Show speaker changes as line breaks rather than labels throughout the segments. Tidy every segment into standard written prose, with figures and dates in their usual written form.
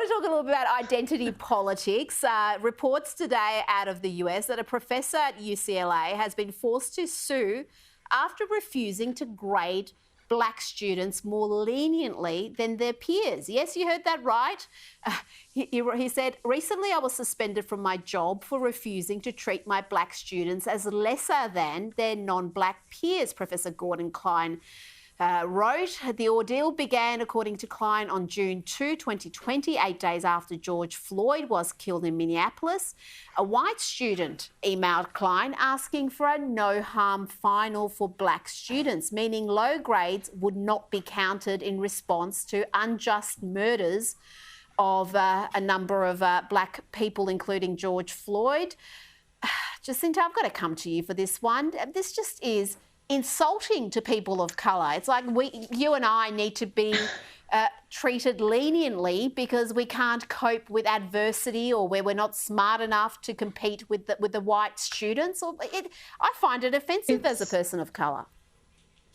want to talk a little bit about identity politics. Reports today out of the US that a professor at UCLA has been forced to sue after refusing to grade black students more leniently than their peers. Yes, you heard that right. He said, recently I was suspended from my job for refusing to treat my black students as lesser than their non-black peers, Professor Gordon Klein wrote. The ordeal began, according to Klein, on June 2, 2020, 8 days after George Floyd was killed in Minneapolis. A white student emailed Klein asking for a no-harm final for black students, meaning low grades would not be counted in response to unjust murders of a number of black people, including George Floyd. Jacinta, I've got to come to you for this one. This just is insulting to people of colour. It's like you and I need to be treated leniently because we can't cope with adversity or where we're not smart enough to compete with the white students. I find it offensive as a person of colour.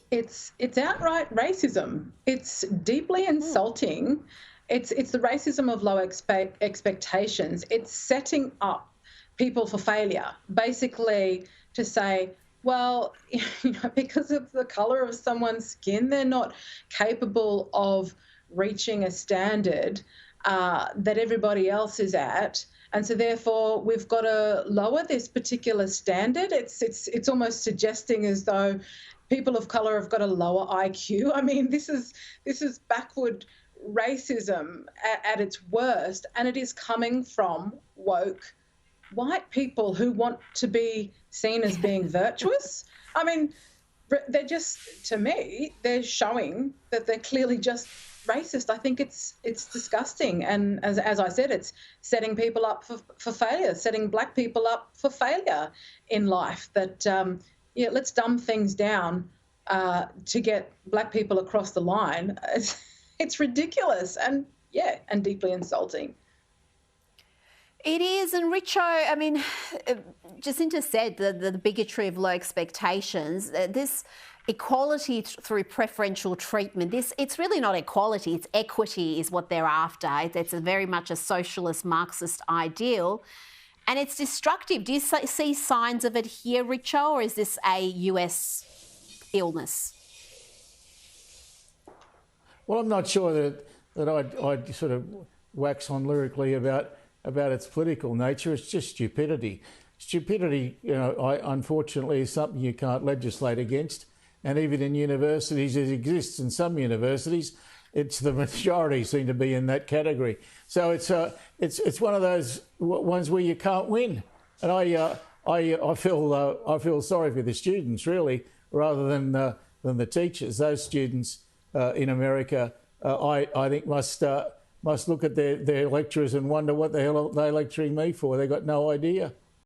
It's outright racism. It's deeply insulting. It's the racism of low expectations. It's setting up people for failure, basically to say, well, because of the colour of someone's skin, they're not capable of reaching a standard that everybody else is at. And so therefore we've got to lower this particular standard. It's almost suggesting as though people of colour have got a lower IQ. I mean, this is backward racism at its worst, and it is coming from woke white people who want to be seen as being virtuous. I mean, they're just, to me, they're showing that they're clearly just racist. I think it's disgusting. And as I said, it's setting people up for failure, setting black people up for failure in life. That, let's dumb things down to get black people across the line. It's ridiculous and deeply insulting.
It is, and Richo, I mean, Jacinta said the bigotry of low expectations, this equality through preferential treatment, it's really not equality, it's equity is what they're after. It's very much a socialist Marxist ideal, and it's destructive. Do you see signs of it here, Richo, or is this a US illness?
Well, I'm not sure that I'd sort of wax on lyrically about its political nature. It's just stupidity. Stupidity, unfortunately, is something you can't legislate against. And even in universities, it exists in some universities. It's the majority seem to be in that category. So it's one of those ones where you can't win. And I feel sorry for the students really, rather than the teachers. Those students in America, I think must look at their lecturers and wonder what the hell are they lecturing me for. They've got no idea.